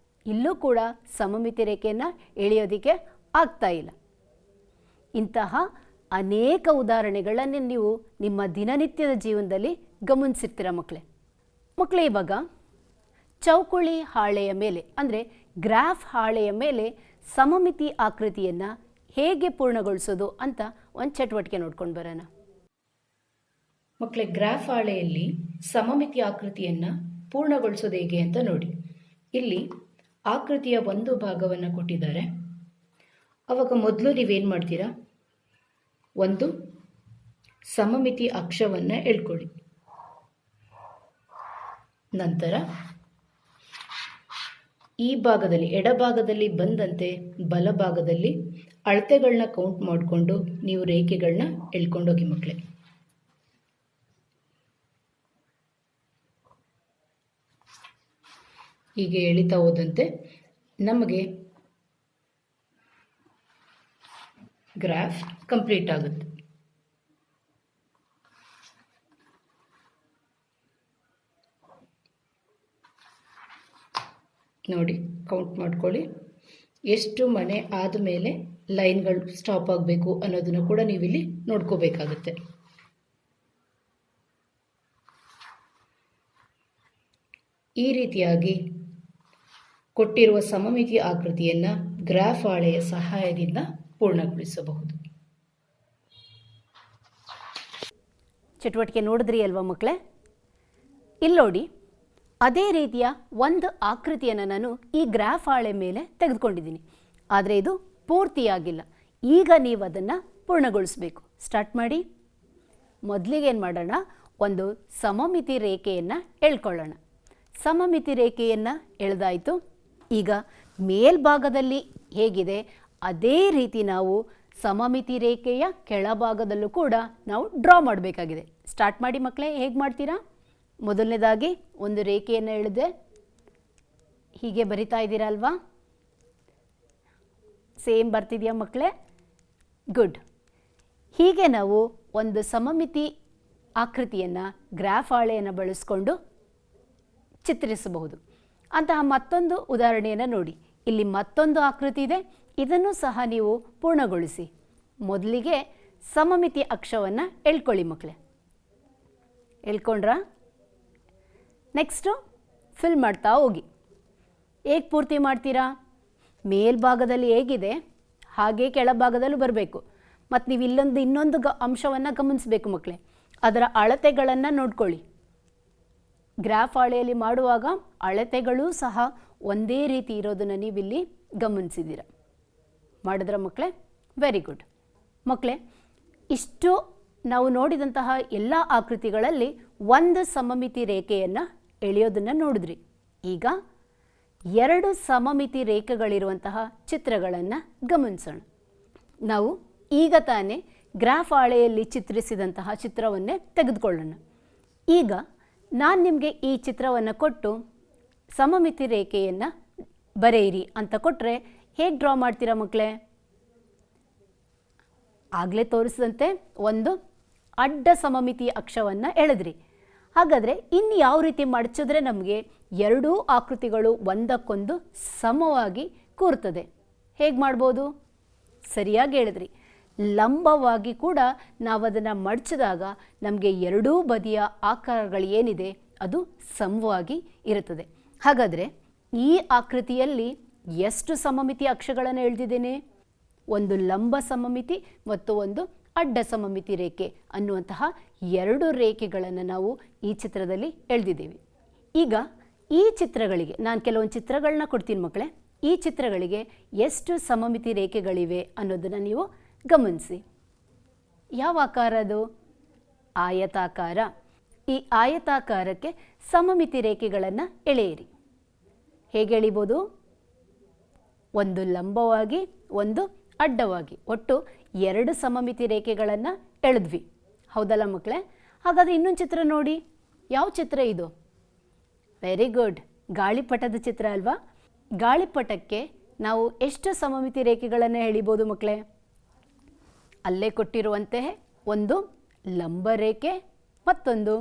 ಇಲ್ಲೂ ಕೂಡ ಸಮಮಿತಿ ರೇಖೆಯನ್ನು ಎಳೆಯೋದಕ್ಕೆ ಆಗ್ತಾ ಇಲ್ಲ. ಇಂತಹ ಅನೇಕ ಉದಾಹರಣೆಗಳನ್ನು ನೀವು ನಿಮ್ಮ ದಿನನಿತ್ಯದ ಜೀವನದಲ್ಲಿ ಗಮನಿಸಿರ್ತೀರ ಮಕ್ಕಳೇ. ಇವಾಗ ಚೌಕುಳಿ ಹಾಳೆಯ ಮೇಲೆ ಅಂದರೆ ಗ್ರಾಫ್ ಹಾಳೆಯ ಮೇಲೆ ಸಮಮಿತಿ ಆಕೃತಿಯನ್ನು ಹೇಗೆ ಪೂರ್ಣಗೊಳಿಸೋದು ಅಂತ ಒಂದು ಚಟುವಟಿಕೆ ನೋಡ್ಕೊಂಡು ಬರೋಣ ಮಕ್ಕಳೇ. ಗ್ರಾಫ್ ಹಾಳೆಯಲ್ಲಿ ಸಮಮಿತಿ ಆಕೃತಿಯನ್ನು ಪೂರ್ಣಗೊಳಿಸೋದು ಹೇಗೆ ಅಂತ ನೋಡಿ. ಇಲ್ಲಿ ಆಕೃತಿಯ ಒಂದು ಭಾಗವನ್ನು ಕೊಟ್ಟಿದ್ದಾರೆ. ಆವಾಗ ಮೊದಲು ನೀವೇನು ಮಾಡ್ತೀರಾ? ಒಂದು ಸಮಮಿತಿ ಅಕ್ಷವನ್ನು ಎಳ್ಕೊಳ್ಳಿ. ನಂತರ ಈ ಭಾಗದಲ್ಲಿ ಎಡಭಾಗದಲ್ಲಿ ಬಂದಂತೆ ಬಲಭಾಗದಲ್ಲಿ ಅಳತೆಗಳನ್ನ ಕೌಂಟ್ ಮಾಡಿಕೊಂಡು ನೀವು ರೇಖೆಗಳನ್ನ ಎಳ್ಕೊಂಡೋಗಿ ಮಕ್ಕಳೇ. ಹೀಗೆ ಎಳಿತಾ ಹೋದಂತೆ ನಮಗೆ ಗ್ರಾಫ್ ಕಂಪ್ಲೀಟ್ ಆಗುತ್ತೆ. ನೋಡಿ, ಕೌಂಟ್ ಮಾಡ್ಕೊಳ್ಳಿ. ಎಷ್ಟು ಮನೆ ಆದಮೇಲೆ ಲೈನ್ಗಳು ಸ್ಟಾಪ್ ಆಗಬೇಕು ಅನ್ನೋದನ್ನು ಕೂಡ ನೀವಿಲ್ಲಿ ನೋಡ್ಕೋಬೇಕಾಗುತ್ತೆ. ಈ ರೀತಿಯಾಗಿ ಕೊಟ್ಟಿರುವ ಸಮಮಿತಿ ಆಕೃತಿಯನ್ನು ಗ್ರಾಫ್ ಹಾಳೆಯ ಸಹಾಯದಿಂದ ಪೂರ್ಣಗೊಳಿಸಬಹುದು. ಚಟುವಟಿಕೆ ನೋಡಿದ್ರಿ ಅಲ್ವಾ ಮಕ್ಕಳೇ? ಇಲ್ಲಿ ನೋಡಿ, ಅದೇ ರೀತಿಯ ಒಂದು ಆಕೃತಿಯನ್ನು ನಾನು ಈ ಗ್ರಾಫ್ ಹಾಳೆ ಮೇಲೆ ತೆಗೆದುಕೊಂಡಿದ್ದೀನಿ. ಆದರೆ ಇದು ಪೂರ್ತಿಯಾಗಿಲ್ಲ. ಈಗ ನೀವು ಅದನ್ನು ಪೂರ್ಣಗೊಳಿಸಬೇಕು. ಸ್ಟಾರ್ಟ್ ಮಾಡಿ. ಮೊದಲಿಗೆ ಏನು ಮಾಡೋಣ, ಒಂದು ಸಮಮಿತಿ ರೇಖೆಯನ್ನು ಎಳ್ಕೊಳ್ಳೋಣ. ಸಮಮಿತಿ ರೇಖೆಯನ್ನು ಎಳೆದಾಯಿತು. ಈಗ ಮೇಲ್ಭಾಗದಲ್ಲಿ ಹೇಗಿದೆ ಅದೇ ರೀತಿ ನಾವು ಸಮಮಿತಿ ರೇಖೆಯ ಕೆಳಭಾಗದಲ್ಲೂ ಕೂಡ ನಾವು ಡ್ರಾ ಮಾಡಬೇಕಾಗಿದೆ. ಸ್ಟಾರ್ಟ್ ಮಾಡಿ ಮಕ್ಕಳೇ. ಹೇಗೆ ಮಾಡ್ತೀರಾ? ಮೊದಲನೇದಾಗಿ ಒಂದು ರೇಖೆಯನ್ನು ಎಳೆದೆ ಹೀಗೆ ಬರಿತಾ ಇದ್ದೀರಾ ಅಲ್ವಾ? ಸೇಮ್ ಬರ್ತಿದೆಯಾ ಮಕ್ಕಳೇ? ಗುಡ್. ಹೀಗೆ ನಾವು ಒಂದು ಸಮಮಿತಿ ಆಕೃತಿಯನ್ನು ಗ್ರಾಫ್ ಹಾಳೆಯನ್ನು ಬಳಸ್ಕೊಂಡು ಚಿತ್ರಿಸಬಹುದು. ಅಂತಹ ಮತ್ತೊಂದು ಉದಾಹರಣೆಯನ್ನು ನೋಡಿ. ಇಲ್ಲಿ ಮತ್ತೊಂದು ಆಕೃತಿ ಇದೆ. ಇದನ್ನು ಸಹ ನೀವು ಪೂರ್ಣಗೊಳಿಸಿ. ಮೊದಲಿಗೆ ಸಮಮಿತಿ ಅಕ್ಷವನ್ನು ಎಳ್ಕೊಳ್ಳಿ ಮಕ್ಕಳೇ. ಎಳ್ಕೊಂಡ್ರಾ? ನೆಕ್ಸ್ಟು ಫಿಲ್ ಮಾಡ್ತಾ ಹೋಗಿ. ಹೇಗೆ ಪೂರ್ತಿ ಮಾಡ್ತೀರಾ? ಮೇಲ್ಭಾಗದಲ್ಲಿ ಹೇಗಿದೆ ಹಾಗೆ ಕೆಳಭಾಗದಲ್ಲೂ ಬರಬೇಕು. ಮತ್ತು ನೀವು ಇನ್ನೊಂದು ಅಂಶವನ್ನು ಗಮನಿಸಬೇಕು ಮಕ್ಕಳೇ. ಅದರ ಅಳತೆಗಳನ್ನು ನೋಡ್ಕೊಳ್ಳಿ. ಗ್ರಾಫ್ ಹಾಳೆಯಲ್ಲಿ ಮಾಡುವಾಗ ಅಳತೆಗಳೂ ಸಹ ಒಂದೇ ರೀತಿ ಇರೋದನ್ನು ನೀವಿಲ್ಲಿ ಗಮನಿಸಿದ್ದೀರ. ಮಾಡಿದ್ರ ಮಕ್ಕಳೇ? Very good. ಮಕ್ಕಳೇ, ಇಷ್ಟು ನಾವು ನೋಡಿದಂತಹ ಎಲ್ಲ ಆಕೃತಿಗಳಲ್ಲಿ ಒಂದು ಸಮಮಿತಿ ರೇಖೆಯನ್ನು ಎಳೆಯೋದನ್ನು ನೋಡಿದ್ರಿ. ಈಗ ಎರಡು ಸಮಮಿತಿ ರೇಖೆಗಳಿರುವಂತಹ ಚಿತ್ರಗಳನ್ನು ಗಮನಿಸೋಣ. ನಾವು ಈಗ ತಾನೇ ಗ್ರಾಫ್ ಹಾಳೆಯಲ್ಲಿ ಚಿತ್ರಿಸಿದಂತಹ ಚಿತ್ರವನ್ನೇ ತೆಗೆದುಕೊಳ್ಳೋಣ. ಈಗ ನಾನು ನಿಮಗೆ ಈ ಚಿತ್ರವನ್ನು ಕೊಟ್ಟು ಸಮಮಿತಿ ರೇಖೆಯನ್ನು ಬರೆಯಿರಿ ಅಂತ ಕೊಟ್ಟರೆ ಹೇಗೆ ಡ್ರಾ ಮಾಡ್ತೀರಾ ಮಕ್ಕಳೇ? ಆಗಲೇ ತೋರಿಸಿದಂತೆ ಒಂದು ಅಡ್ಡ ಸಮಮಿತಿ ಅಕ್ಷವನ್ನು ಎಳೆದ್ರಿ. ಹಾಗಾದರೆ ಇನ್ನು ಯಾವ ರೀತಿ ಮಡಚಿದ್ರೆ ನಮಗೆ ಎರಡೂ ಆಕೃತಿಗಳು ಒಂದಕ್ಕೊಂದು ಸಮವಾಗಿ ಕೂರ್ತದೆ? ಹೇಗೆ ಮಾಡ್ಬೋದು? ಸರಿಯಾಗಿ ಹೇಳಿದ್ರಿ. ಲಂಬವಾಗಿ ಕೂಡ ನಾವು ಅದನ್ನು ಮಡಚಿದಾಗ ನಮಗೆ ಎರಡೂ ಬದಿಯ ಆಕಾರಗಳು ಏನಿದೆ ಅದು ಸಮವಾಗಿ ಇರುತ್ತದೆ. ಹಾಗಾದರೆ ಈ ಆಕೃತಿಯಲ್ಲಿ ಎಷ್ಟು ಸಮಮಿತಿ ಅಕ್ಷಗಳನ್ನು ಎಳೆದಿದ್ದೇನೆ? ಒಂದು ಲಂಬ ಸಮಮಿತಿ ಮತ್ತು ಒಂದು ಅಡ್ಡ ಸಮಮಿತಿ ರೇಖೆ ಅನ್ನುವಂತಹ ಎರಡು ರೇಖೆಗಳನ್ನು ನಾವು ಈ ಚಿತ್ರದಲ್ಲಿ ಎಳೆದಿದ್ದೇವೆ. ಈಗ ಈ ಚಿತ್ರಗಳಿಗೆ ನಾನು ಕೆಲವೊಂದು ಚಿತ್ರಗಳನ್ನ ಕೊಡ್ತೀನಿ ಮಕ್ಕಳೇ. ಈ ಚಿತ್ರಗಳಿಗೆ ಎಷ್ಟು ಸಮಮಿತಿ ರೇಖೆಗಳಿವೆ ಅನ್ನೋದನ್ನು ನೀವು ಗಮನಿಸಿ. ಯಾವ ಆಕಾರ ಅದು? ಆಯತಾಕಾರ. ಈ ಆಯತಾಕಾರಕ್ಕೆ ಸಮಮಿತಿ ರೇಖೆಗಳನ್ನು ಎಳೆಯಿರಿ. ಹೇಗೆ ಎಳಿಬೋದು? ಒಂದು ಲಂಬವಾಗಿ ಒಂದು ಅಡ್ಡವಾಗಿ, ಒಟ್ಟು ಎರಡು ಸಮಮಿತಿ ರೇಖೆಗಳನ್ನು ಎಳೆದ್ವಿ. ಹೌದಲ್ಲ ಮಕ್ಕಳೇ? ಹಾಗಾದರೆ ಇನ್ನೊಂದು ಚಿತ್ರ ನೋಡಿ. ಯಾವ ಚಿತ್ರ ಇದು? Very good. ಗಾಳಿಪಟದ ಚಿತ್ರ ಅಲ್ವಾ? ಗಾಳಿಪಟಕ್ಕೆ ನಾವು ಎಷ್ಟು ಸಮಮಿತಿ ರೇಖೆಗಳನ್ನು ಎಳಿಬೋದು ಮಕ್ಕಳೇ? ಅಲ್ಲೇ ಕೊಟ್ಟಿರುವಂತೆ ಒಂದು ಲಂಬ ರೇಖೆ ಮತ್ತೊಂದು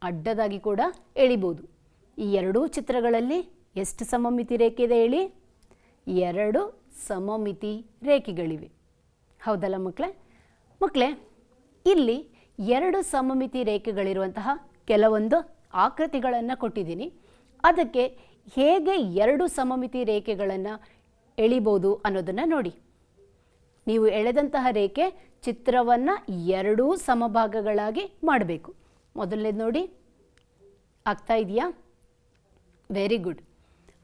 ಅಡ್ಡದಾಗಿ ಕೂಡ ಎಳಿಬೋದು. ಈ ಎರಡೂ ಚಿತ್ರಗಳಲ್ಲಿ ಎಷ್ಟು ಸಮಮಿತಿ ರೇಖೆ ಇದೆ ಹೇಳಿ? ಎರಡು ಸಮಮಿತಿ ರೇಖೆಗಳಿವೆ. ಹೌದಲ್ಲ ಮಕ್ಕಳೇ? ಮಕ್ಕಳೇ, ಇಲ್ಲಿ ಎರಡು ಸಮಮಿತಿ ರೇಖೆಗಳಿರುವಂತಹ ಕೆಲವೊಂದು ಆಕೃತಿಗಳನ್ನು ಕೊಟ್ಟಿದ್ದೀನಿ. ಅದಕ್ಕೆ ಹೇಗೆ ಎರಡು ಸಮಮಿತಿ ರೇಖೆಗಳನ್ನು ಎಳಿಬೋದು ಅನ್ನೋದನ್ನು ನೋಡಿ. ನೀವು ಎಳೆದಂತಹ ರೇಖೆ ಚಿತ್ರವನ್ನು ಎರಡೂ ಸಮಭಾಗಗಳಾಗಿ ಮಾಡಬೇಕು. ಮೊದಲನೇದು ನೋಡಿ, ಆಗ್ತಾ ಇದೆಯಾ? Very good.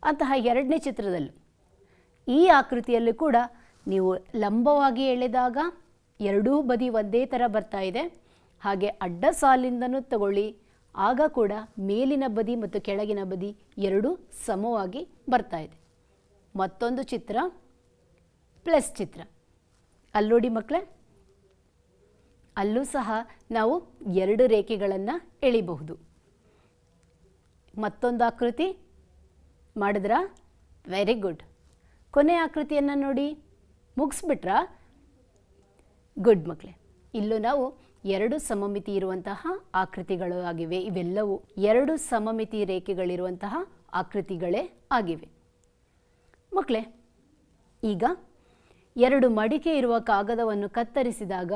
ಅಂತಹ ಎರಡನೇ ಚಿತ್ರದಲ್ಲೂ ಈ ಆಕೃತಿಯಲ್ಲೂ ಕೂಡ ನೀವು ಲಂಬವಾಗಿ ಎಳೆದಾಗ ಎರಡೂ ಬದಿ ಒಂದೇ ಥರ ಬರ್ತಾ ಇದೆ. ಹಾಗೆ ಅಡ್ಡ ಸಾಲಿಂದನೂ ತಗೊಳ್ಳಿ, ಆಗ ಕೂಡ ಮೇಲಿನ ಬದಿ ಮತ್ತು ಕೆಳಗಿನ ಬದಿ ಎರಡೂ ಸಮವಾಗಿ ಬರ್ತಾ ಇದೆ. ಮತ್ತೊಂದು ಚಿತ್ರ ಪ್ಲಸ್ ಚಿತ್ರ. ಅಲ್ಲಿ ನೋಡಿ ಮಕ್ಕಳೇ, ಅಲ್ಲೂ ಸಹ ನಾವು 2 ರೇಖೆಗಳನ್ನು ಎಳಿಬಹುದು. ಮತ್ತೊಂದು ಆಕೃತಿ ಮಾಡಿದ್ರಾ? Very good. ಕೊನೆ ಆಕೃತಿಯನ್ನು ನೋಡಿ, ಮುಗಿಸ್ಬಿಟ್ರಾ? ಗುಡ್ ಮಕ್ಕಳೇ. ಇಲ್ಲೂ ನಾವು 2 ಸಮಮಿತಿ ಇರುವಂತಹ ಆಕೃತಿಗಳು ಆಗಿವೆ. ಇವೆಲ್ಲವೂ 2 ಸಮಮಿತಿ ರೇಖೆಗಳಿರುವಂತಹ ಆಕೃತಿಗಳೇ ಆಗಿವೆ. ಮಕ್ಕಳೇ, ಈಗ 2 ಮಡಿಕೆ ಇರುವ ಕಾಗದವನ್ನು ಕತ್ತರಿಸಿದಾಗ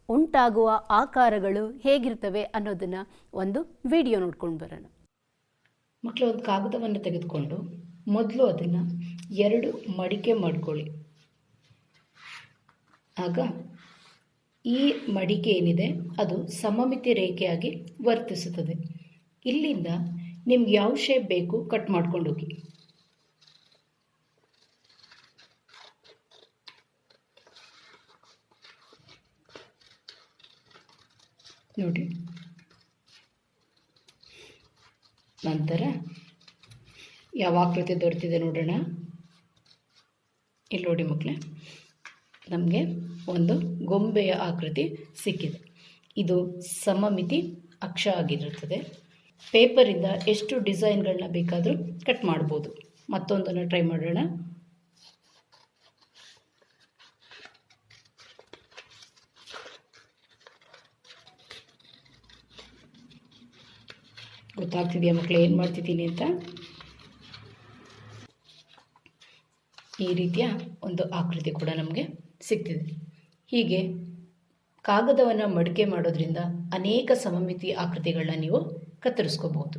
ಉಂಟಾಗುವ ಆಕಾರಗಳು ಹೇಗಿರ್ತವೆ ಅನ್ನೋದನ್ನು ಒಂದು ವಿಡಿಯೋ ನೋಡ್ಕೊಂಡು ಬರೋಣ. ಮಕ್ಕಳು, ಒಂದು ಕಾಗದವನ್ನು ತೆಗೆದುಕೊಂಡು ಮೊದಲು ಅದನ್ನು 2 ಮಡಿಕೆ ಮಾಡ್ಕೊಳ್ಳಿ. ಆಗ ಈ ಮಡಿಕೆ ಏನಿದೆ ಅದು ಸಮಮಿತಿ ರೇಖೆಯಾಗಿ ವರ್ತಿಸುತ್ತದೆ. ಇಲ್ಲಿಂದ ನಿಮ್ಗೆ ಯಾವ ಶೇಪ್ ಬೇಕು ಕಟ್ ಮಾಡ್ಕೊಂಡು ಹೋಗಿ. ನೋಡಿ, ನಂತರ ಯಾವ ಆಕೃತಿ ದೊರೆತಿದೆ ನೋಡೋಣ. ಇಲ್ಲಿ ನೋಡಿ ಮಕ್ಕಳೇ, ನಮಗೆ ಒಂದು ಗೊಂಬೆಯ ಆಕೃತಿ ಸಿಕ್ಕಿದೆ. ಇದು ಸಮಮಿತಿ ಅಕ್ಷ ಆಗಿರುತ್ತದೆ. ಪೇಪರಿಂದ ಎಷ್ಟು ಡಿಸೈನ್ಗಳನ್ನ ಬೇಕಾದರೂ ಕಟ್ ಮಾಡ್ಬೋದು. ಮತ್ತೊಂದನ್ನು ಟ್ರೈ ಮಾಡೋಣ. ಗೊತ್ತಾಗ್ತಿದೆಯಾ ಮಕ್ಕಳೇ ಏನು ಮಾಡ್ತಿದ್ದೀನಿ ಅಂತ? ಈ ರೀತಿಯ ಒಂದು ಆಕೃತಿ ಕೂಡ ನಮಗೆ ಸಿಗ್ತಿದೆ. ಹೀಗೆ ಕಾಗದವನ್ನು ಮಡಿಕೆ ಮಾಡೋದ್ರಿಂದ ಅನೇಕ ಸಮಮಿತಿ ಆಕೃತಿಗಳನ್ನ ನೀವು ಕತ್ತರಿಸ್ಕೋಬಹುದು.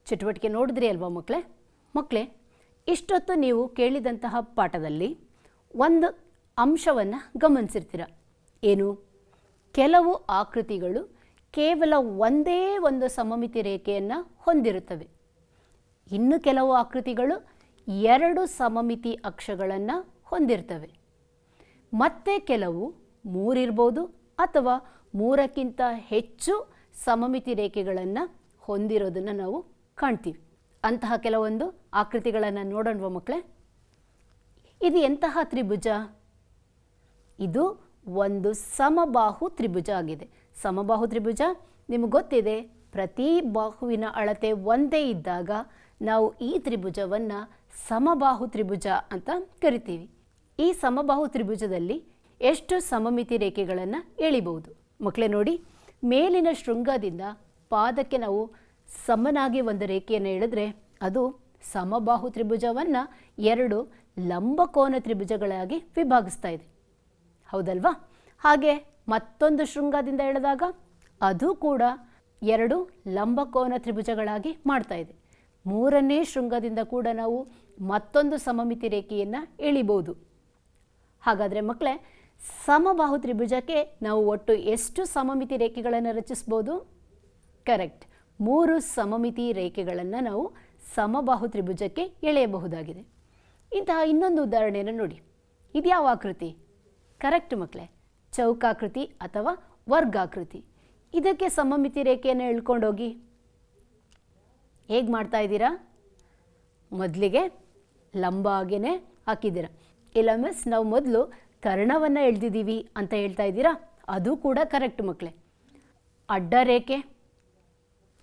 ಚಟುವಟಿಕೆ ನೋಡಿದ್ರಿ ಅಲ್ವಾ ಮಕ್ಕಳೇ? ಮಕ್ಕಳೇ, ಇಷ್ಟೊತ್ತು ನೀವು ಕೇಳಿದಂತಹ ಪಾಠದಲ್ಲಿ ಒಂದು ಅಂಶವನ್ನು ಗಮನಿಸಿರ್ತೀರ. ಏನು? ಕೆಲವು ಆಕೃತಿಗಳು ಕೇವಲ ಒಂದೇ ಒಂದು ಸಮಮಿತಿ ರೇಖೆಯನ್ನು ಹೊಂದಿರುತ್ತವೆ. ಇನ್ನು ಕೆಲವು ಆಕೃತಿಗಳು 2 ಸಮಮಿತಿ ಅಕ್ಷಗಳನ್ನು ಹೊಂದಿರ್ತವೆ. ಮತ್ತೆ ಕೆಲವು 3 ಇರ್ಬೋದು ಅಥವಾ 3ಕ್ಕಿಂತ ಹೆಚ್ಚು ಸಮಮಿತಿ ರೇಖೆಗಳನ್ನು ಹೊಂದಿರೋದನ್ನು ನಾವು ಕಾಣ್ತೀವಿ. ಅಂತಹ ಕೆಲವೊಂದು ಆಕೃತಿಗಳನ್ನು ನೋಡೋಣವಾ ಮಕ್ಕಳೇ? ಇದು ಎಂತಹ ತ್ರಿಭುಜ? ಇದು ಒಂದು ಸಮಬಾಹು ತ್ರಿಭುಜ ಆಗಿದೆ. ಸಮಬಾಹು ತ್ರಿಭುಜ ನಿಮಗೆ ಗೊತ್ತಿದೆ, ಪ್ರತಿ ಬಾಹುವಿನ ಅಳತೆ ಒಂದೇ ಇದ್ದಾಗ ನಾವು ಈ ತ್ರಿಭುಜವನ್ನು ಸಮಬಾಹು ತ್ರಿಭುಜ ಅಂತ ಕರಿತೀವಿ. ಈ ಸಮಬಾಹು ತ್ರಿಭುಜದಲ್ಲಿ ಎಷ್ಟು ಸಮಮಿತಿ ರೇಖೆಗಳನ್ನು ಎಳಿಬಹುದು? ಮಕ್ಕಳೇ ನೋಡಿ, ಮೇಲಿನ ಶೃಂಗದಿಂದ ಪಾದಕ್ಕೆ ನಾವು ಸಮನಾಗಿ ಒಂದು ರೇಖೆಯನ್ನು ಎಳೆದ್ರೆ ಅದು ಸಮಬಾಹು ತ್ರಿಭುಜವನ್ನು 2 ಲಂಬಕೋನ ತ್ರಿಭುಜಗಳಾಗಿ ವಿಭಾಗಿಸ್ತಾ ಇದೆ. ಹೌದಲ್ವಾ? ಹಾಗೆ ಮತ್ತೊಂದು ಶೃಂಗದಿಂದ ಎಳೆದಾಗ ಅದು ಕೂಡ 2 ಲಂಬಕೋನ ತ್ರಿಭುಜಗಳಾಗಿ ಮಾಡ್ತಾ ಇದೆ. 3ನೇ ಶೃಂಗದಿಂದ ಕೂಡ ನಾವು ಮತ್ತೊಂದು ಸಮಮಿತಿ ರೇಖೆಯನ್ನು ಎಳಿಬಹುದು. ಹಾಗಾದರೆ ಮಕ್ಕಳೇ, ಸಮಬಾಹು ತ್ರಿಭುಜಕ್ಕೆ ನಾವು ಒಟ್ಟು ಎಷ್ಟು ಸಮಮಿತಿ ರೇಖೆಗಳನ್ನು ರಚಿಸ್ಬೋದು? ಕರೆಕ್ಟ್, 3 ಸಮಮಿತಿ ರೇಖೆಗಳನ್ನು ನಾವು ಸಮಬಾಹು ತ್ರಿಭುಜಕ್ಕೆ ಎಳೆಯಬಹುದಾಗಿದೆ. ಇಂತಹ ಇನ್ನೊಂದು ಉದಾಹರಣೆಯನ್ನು ನೋಡಿ. ಇದು ಯಾವ ಆಕೃತಿ? ಕರೆಕ್ಟ್ ಮಕ್ಕಳೇ, ಚೌಕಾಕೃತಿ ಅಥವಾ ವರ್ಗಾಕೃತಿ. ಇದಕ್ಕೆ ಸಮಮಿತಿ ರೇಖೆಯನ್ನು ಎಳ್ಕೊಂಡೋಗಿ. ಹೇಗೆ ಮಾಡ್ತಾ ಇದ್ದೀರಾ? ಮೊದಲಿಗೆ ಲಂಬ ಹಾಗೇನೆ ಹಾಕಿದ್ದೀರಾ. ಇಲ್ಲ ಮಿಸ್, ನಾವು ಮೊದಲು ಕರ್ಣವನ್ನು ಎಳೆದಿದ್ದೀವಿ ಅಂತ ಹೇಳ್ತಾ ಇದ್ದೀರಾ? ಅದು ಕೂಡ ಕರೆಕ್ಟ್ ಮಕ್ಕಳೇ. ಅಡ್ಡ ರೇಖೆ,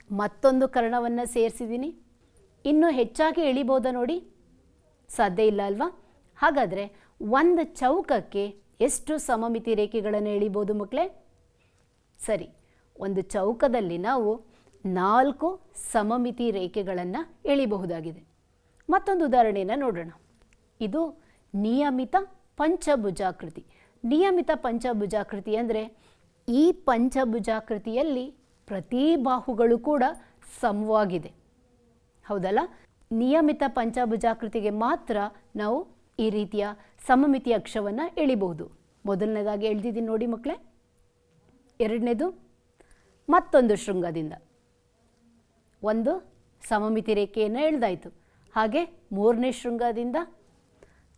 ಮತ್ತೊಂದು ಕರ್ಣವನ್ನು ಸೇರಿಸಿದ್ದೀನಿ. ಇನ್ನೂ ಹೆಚ್ಚಾಗಿ ಎಳಿಬೋದಾ ನೋಡಿ? ಸಾಧ್ಯ ಇಲ್ಲ ಅಲ್ವಾ? ಹಾಗಾದರೆ ಒಂದು ಚೌಕಕ್ಕೆ ಎಷ್ಟು ಸಮಮಿತಿ ರೇಖೆಗಳನ್ನು ಎಳಿಬೋದು ಮಕ್ಕಳೇ? ಸರಿ, ಒಂದು ಚೌಕದಲ್ಲಿ ನಾವು 4 ಸಮಮಿತಿ ರೇಖೆಗಳನ್ನು ಎಳಿಬಹುದಾಗಿದೆ. ಮತ್ತೊಂದು ಉದಾಹರಣೆಯನ್ನು ನೋಡೋಣ. ಇದು ನಿಯಮಿತ ಪಂಚಭುಜಾಕೃತಿ. ನಿಯಮಿತ ಪಂಚಭುಜಾಕೃತಿ ಅಂದರೆ ಈ ಪಂಚಭುಜಾಕೃತಿಯಲ್ಲಿ ಪ್ರತಿ ಬಾಹುಗಳು ಕೂಡ ಸಮವಾಗಿದೆ. ಹೌದಲ್ಲ? ನಿಯಮಿತ ಪಂಚಭುಜಾಕೃತಿಗೆ ಮಾತ್ರ ನಾವು ಈ ರೀತಿಯ ಸಮಮಿತಿ ಅಕ್ಷವನ್ನು ಎಳಿಬಹುದು. ಮೊದಲನೇದಾಗಿ ಎಳೆದಿದ್ದೀನಿ ನೋಡಿ ಮಕ್ಕಳೇ. ಎರಡನೇದು ಮತ್ತೊಂದು ಶೃಂಗದಿಂದ ಒಂದು ಸಮಮಿತಿ ರೇಖೆಯನ್ನು ಎಳೆದಾಯಿತು. ಹಾಗೆ 3ನೇ ಶೃಂಗದಿಂದ,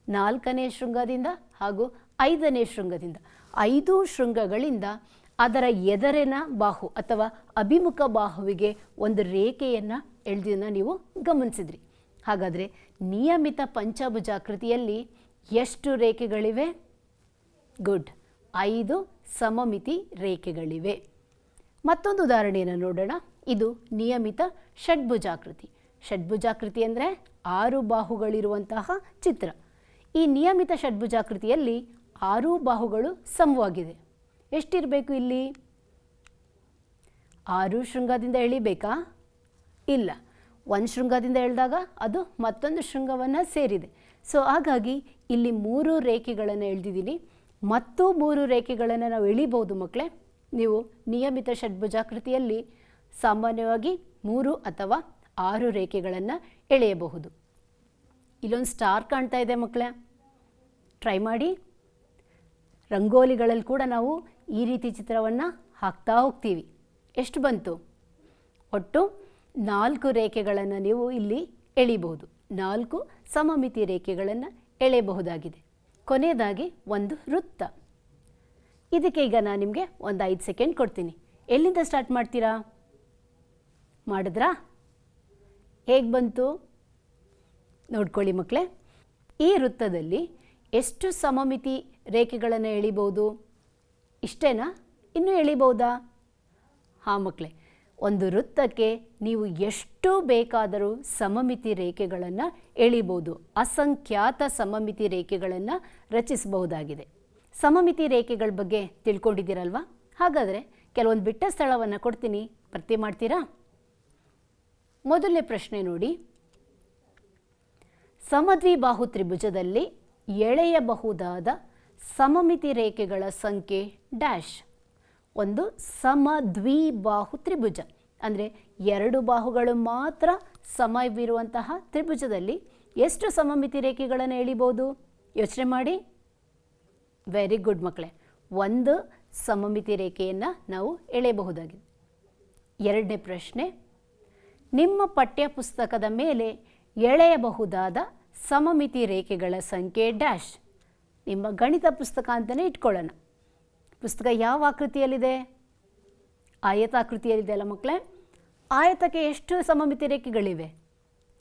4ನೇ ಶೃಂಗದಿಂದ ಹಾಗೂ 5ನೇ ಶೃಂಗದಿಂದ 5 ಶೃಂಗಗಳಿಂದ ಅದರ ಎದರಿನ ಬಾಹು ಅಥವಾ ಅಭಿಮುಖ ಬಾಹುವಿಗೆ ಒಂದು ರೇಖೆಯನ್ನು ಎಳೆದನ್ನು ನೀವು ಗಮನಿಸಿದ್ರಿ. ಹಾಗಾದರೆ ನಿಯಮಿತ ಪಂಚಭುಜಾಕೃತಿಯಲ್ಲಿ ಎಷ್ಟು ರೇಖೆಗಳಿವೆ? ಗುಡ್, 5 ಸಮಮಿತಿ ರೇಖೆಗಳಿವೆ. ಮತ್ತೊಂದು ಉದಾಹರಣೆಯನ್ನು ನೋಡೋಣ. ಇದು ನಿಯಮಿತ ಷಡ್ಭುಜಾಕೃತಿ. ಷಡ್ಭುಜಾಕೃತಿ ಅಂದರೆ 6 ಬಾಹುಗಳಿರುವಂತಹ ಚಿತ್ರ. ಈ ನಿಯಮಿತ ಷಡ್ಭುಜಾಕೃತಿಯಲ್ಲಿ 6 ಬಾಹುಗಳು ಸಮವಾಗಿದೆ. ಎಷ್ಟಿರಬೇಕು ಇಲ್ಲಿ? 6 ಶೃಂಗದಿಂದ ಎಳಿಬೇಕಾ? ಇಲ್ಲ, ಒಂದು ಶೃಂಗದಿಂದ ಎಳೆದಾಗ ಅದು ಮತ್ತೊಂದು ಶೃಂಗವನ್ನು ಸೇರಿದೆ. ಸೊ ಹಾಗಾಗಿ ಇಲ್ಲಿ 3 ರೇಖೆಗಳನ್ನು ಎಳೆದಿದ್ದೀನಿ. ಮತ್ತು 3 ರೇಖೆಗಳನ್ನು ನಾವು ಎಳಿಬೋದು ಮಕ್ಕಳೇ. ನೀವು ನಿಯಮಿತ ಷಡ್ಭುಜಾಕೃತಿಯಲ್ಲಿ ಸಾಮಾನ್ಯವಾಗಿ 3 ಅಥವಾ 6 ರೇಖೆಗಳನ್ನು ಎಳೆಯಬಹುದು. ಇಲ್ಲೊಂದು ಸ್ಟಾರ್ ಕಾಣ್ತಾ ಇದೆ ಮಕ್ಕಳೇ, ಟ್ರೈ ಮಾಡಿ. ರಂಗೋಲಿಗಳಲ್ಲಿ ಕೂಡ ನಾವು ಈ ರೀತಿ ಚಿತ್ರವನ್ನು ಹಾಕ್ತಾ ಹೋಗ್ತೀವಿ. ಎಷ್ಟು ಬಂತು? ಒಟ್ಟು 4 ರೇಖೆಗಳನ್ನು ನೀವು ಇಲ್ಲಿ ಎಳಿಬಹುದು. 4 ಸಮಮಿತಿ ರೇಖೆಗಳನ್ನು ಎಳೆಯಬಹುದಾಗಿದೆ. ಕೊನೆಯದಾಗಿ ಒಂದು ವೃತ್ತ. ಇದಕ್ಕೆ ಈಗ ನಾನು ನಿಮಗೆ ಒಂದು 5 ಸೆಕೆಂಡ್ ಕೊಡ್ತೀನಿ. ಎಲ್ಲಿಂದ ಸ್ಟಾರ್ಟ್ ಮಾಡ್ತೀರಾ? ಮಾಡಿದ್ರಾ? ಹೇಗೆ ಬಂತು ನೋಡ್ಕೊಳ್ಳಿ ಮಕ್ಕಳೇ. ಈ ವೃತ್ತದಲ್ಲಿ ಎಷ್ಟು ಸಮಮಿತಿ ರೇಖೆಗಳನ್ನು ಎಳಿಬೋದು? ಇಷ್ಟೇನಾ? ಇನ್ನೂ ಎಳಿಬಹುದಾ? ಹಾಂ ಮಕ್ಕಳೇ, ಒಂದು ವೃತ್ತಕ್ಕೆ ನೀವು ಎಷ್ಟು ಬೇಕಾದರೂ ಸಮಮಿತಿ ರೇಖೆಗಳನ್ನು ಎಳಿಬೋದು. ಅಸಂಖ್ಯಾತ ಸಮಮಿತಿ ರೇಖೆಗಳನ್ನು ರಚಿಸಬಹುದಾಗಿದೆ. ಸಮಮಿತಿ ರೇಖೆಗಳ ಬಗ್ಗೆ ತಿಳ್ಕೊಂಡಿದ್ದೀರಲ್ವಾ? ಹಾಗಾದರೆ ಕೆಲವೊಂದು ಬಿಟ್ಟ ಸ್ಥಳವನ್ನು ಕೊಡ್ತೀನಿ, ಭರ್ತಿ ಮಾಡ್ತೀರಾ? ಮೊದಲನೇ ಪ್ರಶ್ನೆ ನೋಡಿ. ಸಮದ್ವಿಬಾಹು ತ್ರಿಭುಜದಲ್ಲಿ ಎಳೆಯಬಹುದಾದ ಸಮಮಿತಿ ರೇಖೆಗಳ ಸಂಖ್ಯೆ ಡ್ಯಾಶ್. ಒಂದು ಸಮದ್ವಿಬಾಹು ತ್ರಿಭುಜ ಅಂದರೆ 2 ಬಾಹುಗಳು ಮಾತ್ರ ಸಮವಿರುವಂತಹ ತ್ರಿಭುಜದಲ್ಲಿ ಎಷ್ಟು ಸಮಮಿತಿ ರೇಖೆಗಳನ್ನು ಎಳಿಬೋದು? ಯೋಚನೆ ಮಾಡಿ. ವೆರಿ ಗುಡ್ ಮಕ್ಕಳೇ, 1 ಸಮಮಿತಿ ರೇಖೆಯನ್ನು ನಾವು ಎಳೆಯಬಹುದಾಗಿದೆ. ಎರಡನೇ ಪ್ರಶ್ನೆ. ನಿಮ್ಮ ಪಠ್ಯಪುಸ್ತಕದ ಮೇಲೆ ಎಳೆಯಬಹುದಾದ ಸಮಮಿತಿ ರೇಖೆಗಳ ಸಂಖ್ಯೆ ಡ್ಯಾಶ್. ನಿಮ್ಮ ಗಣಿತ ಪುಸ್ತಕ ಅಂತಲೇ ಇಟ್ಕೊಳ್ಳೋಣ. ಪುಸ್ತಕ ಯಾವ ಆಕೃತಿಯಲ್ಲಿದೆ? ಆಯತಾಕೃತಿಯಲ್ಲಿದೆ ಅಲ್ಲ ಮಕ್ಕಳೇ? ಆಯತಕ್ಕೆ ಎಷ್ಟು ಸಮಮಿತಿ ರೇಖೆಗಳಿವೆ?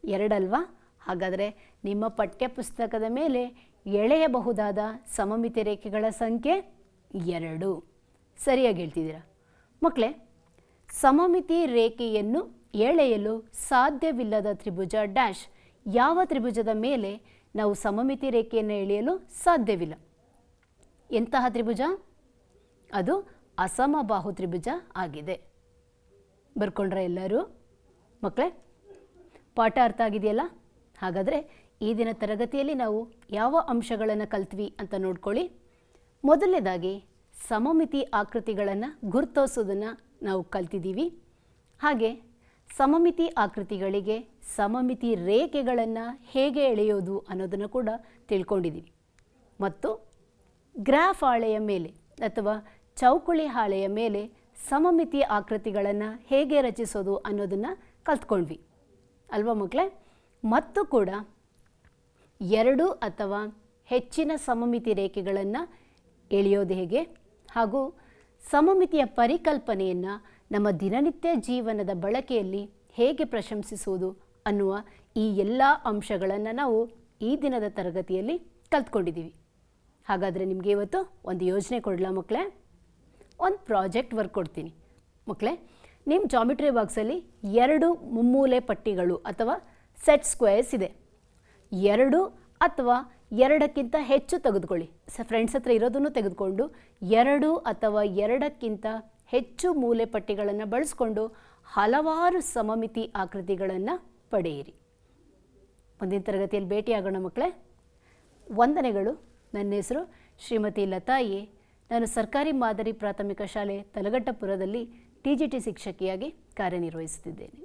2 ಅಲ್ವಾ? ಹಾಗಾದರೆ ನಿಮ್ಮ ಪಠ್ಯಪುಸ್ತಕದ ಮೇಲೆ ಎಳೆಯಬಹುದಾದ ಸಮಮಿತಿ ರೇಖೆಗಳ ಸಂಖ್ಯೆ 2. ಸರಿಯಾಗಿ ಹೇಳ್ತಿದ್ದೀರಾ ಮಕ್ಕಳೇ. ಸಮಮಿತಿ ರೇಖೆಯನ್ನು ಎಳೆಯಲು ಸಾಧ್ಯವಿಲ್ಲದ ತ್ರಿಭುಜ ಡ್ಯಾಶ್. ಯಾವ ತ್ರಿಭುಜದ ಮೇಲೆ ನಾವು ಸಮಮಿತಿ ರೇಖೆಯನ್ನು ಎಳೆಯಲು ಸಾಧ್ಯವಿಲ್ಲ? ಎಂತಹ ತ್ರಿಭುಜ? ಅದು ಅಸಮಬಾಹು ತ್ರಿಭುಜ ಆಗಿದೆ. ಬರ್ಕೊಂಡ್ರೆ ಎಲ್ಲರೂ ಮಕ್ಕಳೇ? ಪಾಠ ಅರ್ಥ ಆಗಿದೆಯಲ್ಲ? ಹಾಗಾದರೆ ಈ ದಿನ ತರಗತಿಯಲ್ಲಿ ನಾವು ಯಾವ ಅಂಶಗಳನ್ನು ಕಲ್ತ್ವಿ ಅಂತ ನೋಡ್ಕೊಳ್ಳಿ. ಮೊದಲನೇದಾಗಿ ಸಮಮಿತಿ ಆಕೃತಿಗಳನ್ನು ಗುರುತಿಸೋದನ್ನು ನಾವು ಕಲ್ತಿದ್ದೀವಿ. ಹಾಗೆ ಸಮಮಿತಿ ಆಕೃತಿಗಳಿಗೆ ಸಮಮಿತಿ ರೇಖೆಗಳನ್ನು ಹೇಗೆ ಎಳೆಯೋದು ಅನ್ನೋದನ್ನು ಕೂಡ ತಿಳ್ಕೊಂಡಿದ್ದೀವಿ. ಮತ್ತು ಗ್ರಾಫ್ ಹಾಳೆಯ ಮೇಲೆ ಅಥವಾ ಚೌಕುಳಿ ಹಾಳೆಯ ಮೇಲೆ ಸಮಮಿತಿ ಆಕೃತಿಗಳನ್ನು ಹೇಗೆ ರಚಿಸೋದು ಅನ್ನೋದನ್ನು ಕಲ್ತ್ಕೊಂಡ್ವಿ ಅಲ್ವಾ ಮಕ್ಕಳೇ? ಮತ್ತು ಕೂಡ 2 ಅಥವಾ ಹೆಚ್ಚಿನ ಸಮಮಿತಿ ರೇಖೆಗಳನ್ನು ಎಳೆಯೋದು ಹೇಗೆ, ಹಾಗೂ ಸಮಮಿತಿಯ ಪರಿಕಲ್ಪನೆಯನ್ನು ನಮ್ಮ ದಿನನಿತ್ಯ ಜೀವನದ ಬಳಕೆಯಲ್ಲಿ ಹೇಗೆ ಪ್ರಶಂಸಿಸುವುದು ಅನ್ನುವ ಈ ಎಲ್ಲ ಅಂಶಗಳನ್ನು ನಾವು ಈ ದಿನದ ತರಗತಿಯಲ್ಲಿ ಕಲ್ತ್ಕೊಂಡಿದ್ದೀವಿ. ಹಾಗಾದರೆ ನಿಮಗೆ ಇವತ್ತು ಒಂದು ಯೋಜನೆ ಕೊಡಲಾ ಮಕ್ಕಳೇ? ಒಂದು ಪ್ರಾಜೆಕ್ಟ್ ವರ್ಕ್ ಕೊಡ್ತೀನಿ ಮಕ್ಕಳೇ. ನಿಮ್ಮ ಜಾಮಿಟ್ರಿ ಬಾಕ್ಸಲ್ಲಿ 2 ಮುಮ್ಮೂಲೆ ಪಟ್ಟಿಗಳು ಅಥವಾ ಸೆಟ್ ಸ್ಕ್ವೇರ್ಸ್ ಇದೆ. 2 ಅಥವಾ 2ಕ್ಕಿಂತ ಹೆಚ್ಚು ತೆಗೆದುಕೊಳ್ಳಿ. ಫ್ರೆಂಡ್ಸ್ ಹತ್ರ ಇರೋದನ್ನು ತೆಗೆದುಕೊಂಡು 2 ಅಥವಾ 2ಕ್ಕಿಂತ ಹೆಚ್ಚು ಮೂಲೆ ಪಟ್ಟಿಗಳನ್ನು ಬಳಸ್ಕೊಂಡು ಹಲವಾರು ಸಮಮಿತಿ ಆಕೃತಿಗಳನ್ನು ಪಡೆಯಿರಿ. ಮುಂದಿನ ತರಗತಿಯಲ್ಲಿ ಭೇಟಿಯಾಗೋಣ ಮಕ್ಕಳೇ. ವಂದನೆಗಳು. ನನ್ನ ಹೆಸರು ಶ್ರೀಮತಿ ಲತಾಯಿ. ನಾನು ಸರ್ಕಾರಿ ಮಾದರಿ ಪ್ರಾಥಮಿಕ ಶಾಲೆ ತಲಗಟ್ಟಪುರದಲ್ಲಿ TGT ಶಿಕ್ಷಕಿಯಾಗಿ ಕಾರ್ಯನಿರ್ವಹಿಸುತ್ತಿದ್ದೇನೆ.